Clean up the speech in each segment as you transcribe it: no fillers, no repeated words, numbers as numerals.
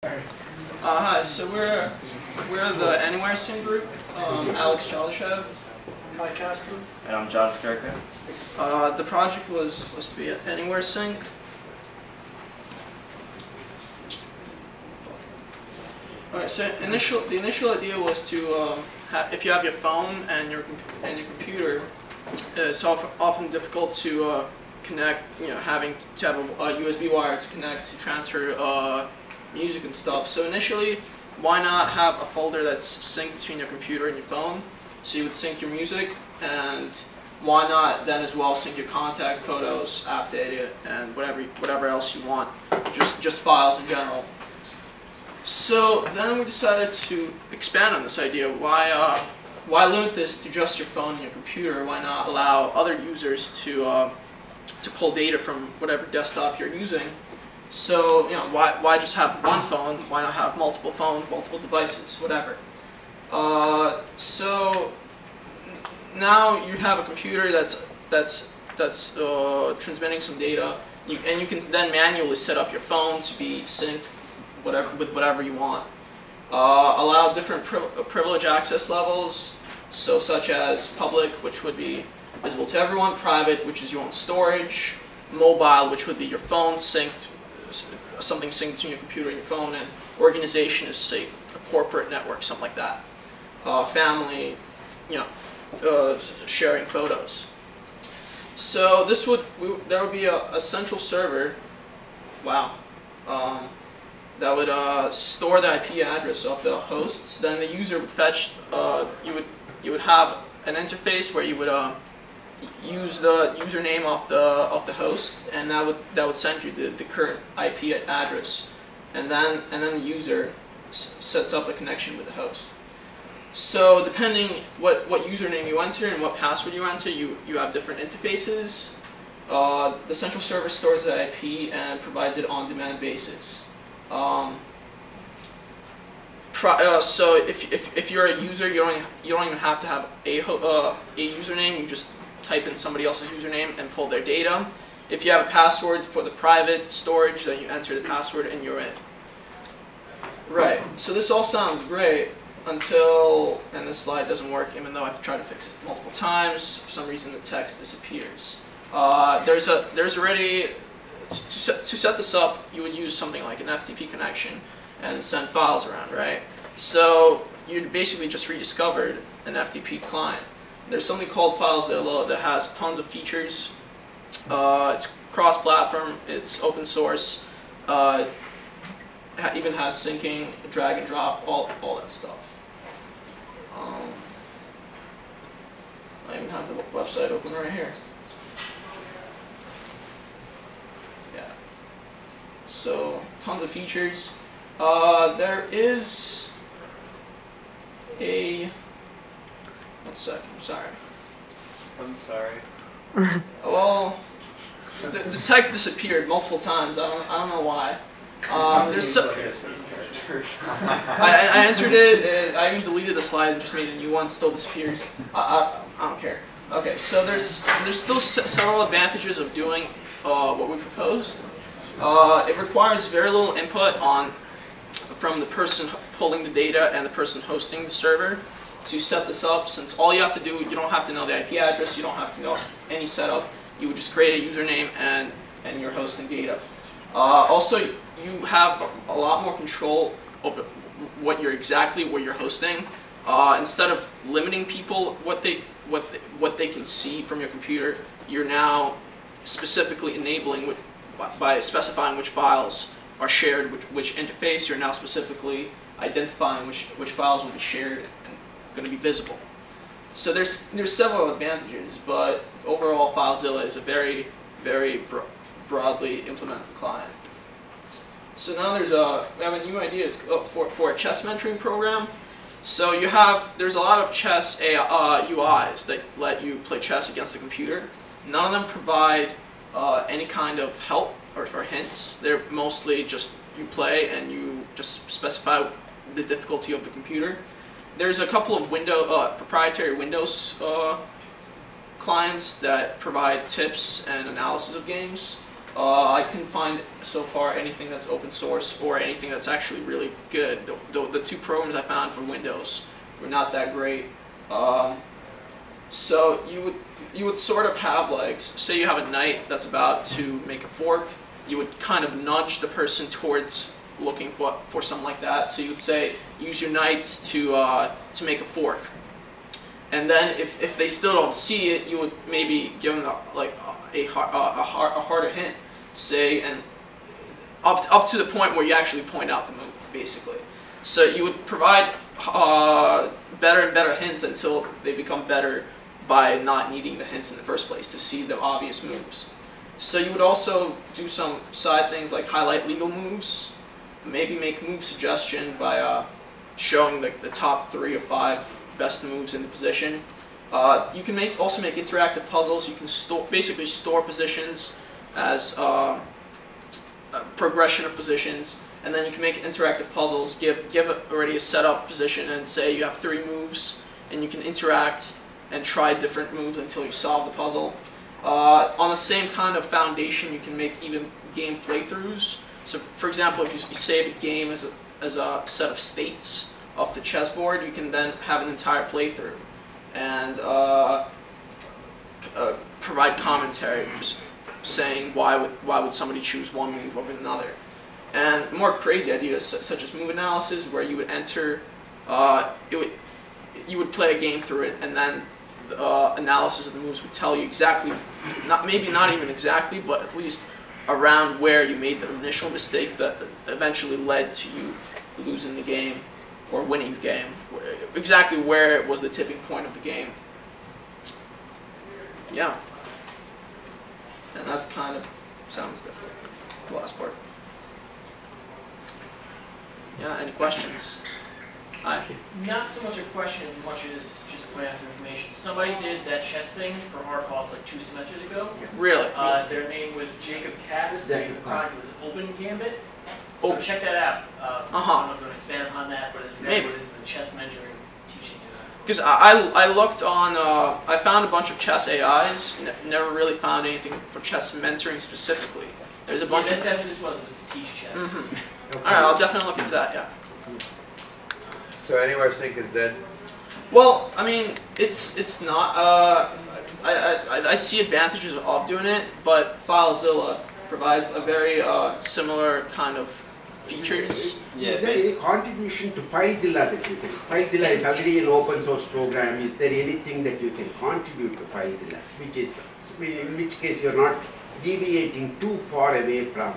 Hi, so we're the AnywhereSync group. Alex Chaldyshev. Hi, Casper. And I'm John Skirka. The project was supposed to be at AnywhereSync. Alright, so the initial idea was to if you have your phone and your computer, it's often difficult to connect. Having to have a USB wire to connect to transfer music and stuff. So initially, why not have a folder that's synced between your computer and your phone? So you would sync your music, and why not then as well sync your contact photos, app data, and whatever else you want, just files in general. So then we decided to expand on this idea. Why limit this to just your phone and your computer? Why not allow other users to pull data from whatever desktop you're using? So why just have one phone? Why not have multiple phones, multiple devices, whatever? So now you have a computer that's transmitting some data, and you can then manually set up your phone to be synced with whatever you want. Allow different privilege access levels, so such as public, which would be visible to everyone; private, which is your own storage; mobile, which would be your phone synced, something synced to your computer and your phone; and organization is, say, a corporate network, something like that. Family, sharing photos. So there would be a central server. Wow. That would store the IP address of the hosts. Then the user would fetch. You would have an interface where you would use the username of the host, and that would send you the current IP address, and then the user sets up a connection with the host. So depending what username you enter and what password you enter, you have different interfaces. The central server stores the IP and provides it on demand basis. So if you're a user, you don't even have to have a username. You just type in somebody else's username and pull their data. If you have a password for the private storage, then you enter the password and you're in. Right. So this all sounds great until, and this slide doesn't work, even though I've tried to fix it multiple times. For some reason, the text disappears. There's already to set this up, you would use something like an FTP connection and send files around, right? So you basically just rediscovered an FTP client. There's something called FileZilla that has tons of features. It's cross-platform, it's open source, even has syncing, drag and drop, all that stuff. I even have the website open right here. Yeah. So tons of features. There is a. One sec. I'm sorry. I'm sorry. Well, the text disappeared multiple times. I don't know why. There's I entered it. I even deleted the slides and just made a new one. Still disappears. I don't care. Okay, so there's still several advantages of doing what we proposed. It requires very little input from the person pulling the data and the person hosting the server to set this up. Since all you have to do, you don't have to know the IP address, you don't have to know any setup. You would just create a username and you're hosting data. Also, you have a lot more control over what you're hosting. Instead of limiting people what they can see from your computer, you're now specifically enabling by specifying which files are shared, which interface. You're now specifically identifying which files will be shared and going to be visible. So there's several advantages, but overall FileZilla is a very broadly implemented client. So now we have a new idea for a chess mentoring program. So there's a lot of chess UIs that let you play chess against the computer. None of them provide any kind of help or hints. They're mostly just you play and you just specify the difficulty of the computer. There's a couple of proprietary Windows clients that provide tips and analysis of games. I couldn't find so far anything that's open source or anything that's actually really good. The two programs I found for Windows were not that great. So you would sort of have, like, say you have a knight that's about to make a fork, you would kind of nudge the person towards looking for something like that. So you would say, use your knights to make a fork. And then if they still don't see it, you would maybe give them a harder hint, say, and up to the point where you actually point out the move, basically. So you would provide better and better hints until they become better by not needing the hints in the first place to see the obvious moves. So you would also do some side things like highlight legal moves, maybe make move suggestion by showing the top 3 or 5 best moves in the position. You can also make interactive puzzles. You can basically store positions as a progression of positions, and then you can make interactive puzzles, give already a setup position, and say you have 3 moves, and you can interact and try different moves until you solve the puzzle. On the same kind of foundation, you can make even game playthroughs. So, for example, if you save a game as a set of states off the chessboard, you can then have an entire playthrough and provide commentary for saying why would somebody choose one move over another. And more crazy ideas such as move analysis, where you would enter, you would play a game through it, and then the analysis of the moves would tell you exactly, maybe not even exactly, but at least around where you made the initial mistake that eventually led to you losing the game or winning the game, exactly where it was the tipping point of the game. Yeah. And that's kind of sounds different, the last part. Yeah, any questions? Hi. Not so much a question as much as just point out some information. Somebody did that chess thing for RCOS like 2 semesters ago. Yes. Really? Their name was Jacob Katz. The project was Open Gambit. So check that out. I don't know if you want to expand upon that, but it's very within the chess mentoring teaching. Because I looked on, I found a bunch of chess AIs, never really found anything for chess mentoring specifically. There's a bunch of... That's what this was to teach chess. Okay. Alright, I'll definitely look into that, yeah. So AnywhereSync is dead? Well, I mean, it's not, I see advantages of doing it, but FileZilla provides a very similar kind of features. Yeah, is there any contribution to FileZilla that you can? FileZilla is already an open source program. Is there anything that you can contribute to FileZilla, in which case you are not deviating too far away from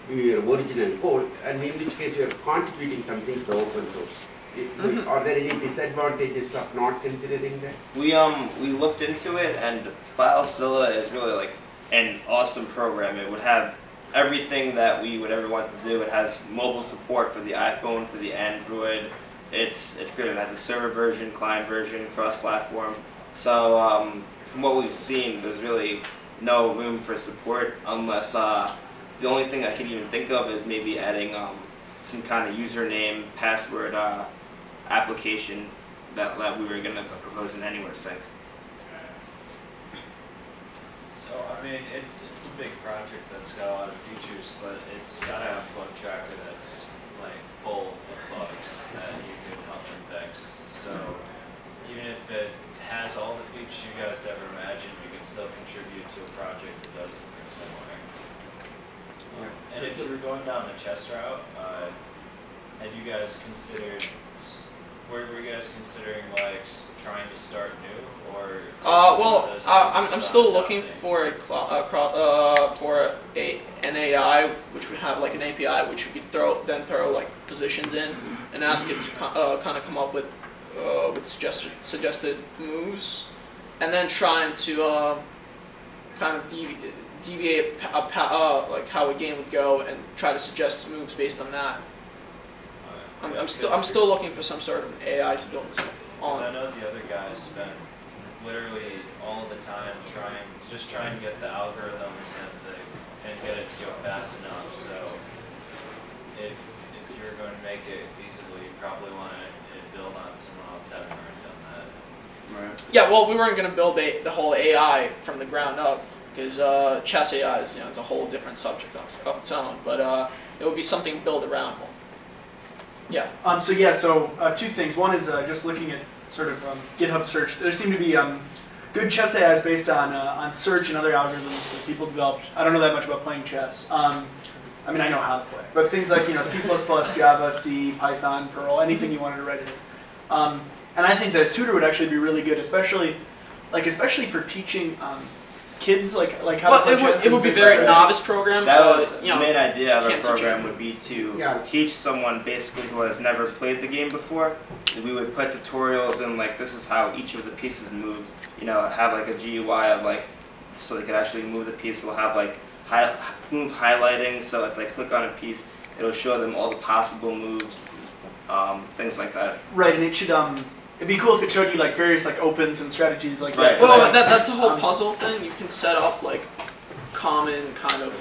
your original code, and in which case you are contributing something to the open source? Are there any disadvantages of not considering that? We looked into it, and FileZilla is really like an awesome program. It would have everything that we would ever want to do. It has mobile support for the iPhone, for the Android. It's good. It has a server version, client version, cross-platform. So from what we've seen, there's really no room for support unless the only thing I can even think of is maybe adding some kind of username, password application that we were going to propose in AnywhereSync. So, I mean, it's a big project that's got a lot of features, but it's got to have one tracker that's like full of bugs that you can help them fix. So, even if it has all the features you guys ever imagined, you can still contribute to a project that does something similar. And if you were going down the chess route, had you guys considered, were you guys considering like trying to start new, or? Well, I'm still looking for an AI which would have like an API which you could throw like positions in and ask it to kind of come up with suggested moves, and then trying to kind of deviate like how a game would go and try to suggest moves based on that. I'm still looking for some sort of AI to build this on. I know the other guys spent literally all the time trying to get the algorithms and get it to go fast enough. So if you're going to make it feasible, you probably want to build on someone else having already done that. Right. Yeah, well, we weren't going to build the whole AI from the ground up. because chess AI is, it's a whole different subject of its own, but it would be something built around one. Yeah. So two things. One is just looking at sort of GitHub search. There seem to be good chess AIs based on search and other algorithms that people developed. I don't know that much about playing chess. I mean, I know how to play, but things like C++, Java, C, Python, Perl, anything you wanted to write it in. And I think that a tutor would actually be really good, especially for teaching kids like how to play chess. It would be very novice program. That was the main idea of our program would be to Yeah. teach someone basically who has never played the game before. We would put tutorials in like this is how each of the pieces move. Have like a GUI of like so they could actually move the piece. We'll have like move highlighting, so if they click on a piece, it'll show them all the possible moves, things like that. Right, and it should it'd be cool if it showed you like various like opens and strategies like Right. that. Well, that's a whole puzzle thing. You can set up like common kind of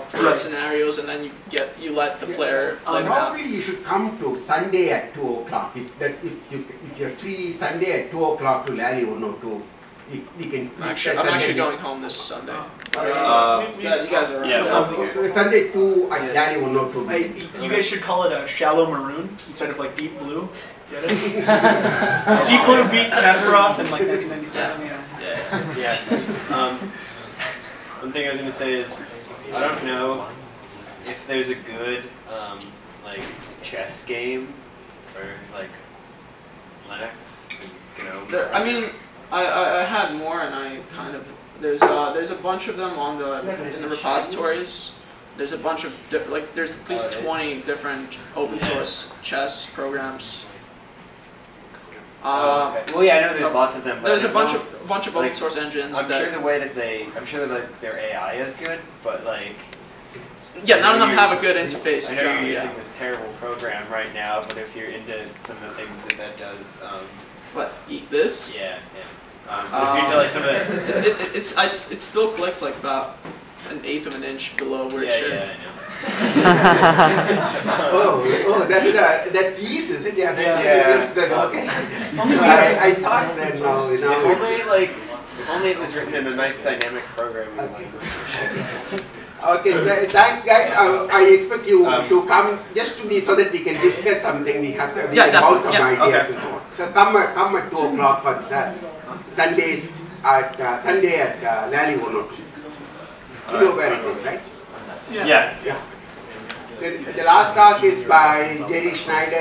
play scenarios, and then you let the player play them out. Probably you should come to Sunday at 2 o'clock. If you're free Sunday at 2 o'clock to Lally 102, we can. I'm actually going home this Sunday. You guys are around. Sunday 2 at Lally 102. You guys should call it a shallow maroon instead of like deep blue. Get it? Deep Blue beat Kasparov in like 1997. Yeah. One thing I was going to say is, I don't know if there's a good like chess game for like Linux. I mean, I had more, and I kind of there's a bunch of them on in the repositories. There's a bunch of there's at least 20 different open source chess programs. Well, yeah, I know there's lots of them. But There's a bunch of open source engines. I'm sure that their AI is good, but like. Yeah, none of them have a good interface. I know you're using this terrible program right now, but if you're into some of the things that does. What, eat this? Yeah. But if you're into like some of the. It still clicks like about 1/8 of an inch below where it should. Yeah, I know. That's easy, is it? Yeah, Yeah. okay. I thought that now. If only it was written in a nice dynamic programming language. Okay, thanks guys. I expect you to come just to be so that we can discuss something. We can bounce some ideas and so on. So come at 2 o'clock for Sunday at Lally 102. You know where it is, right? Yeah. The last talk is by Jerry Schneider.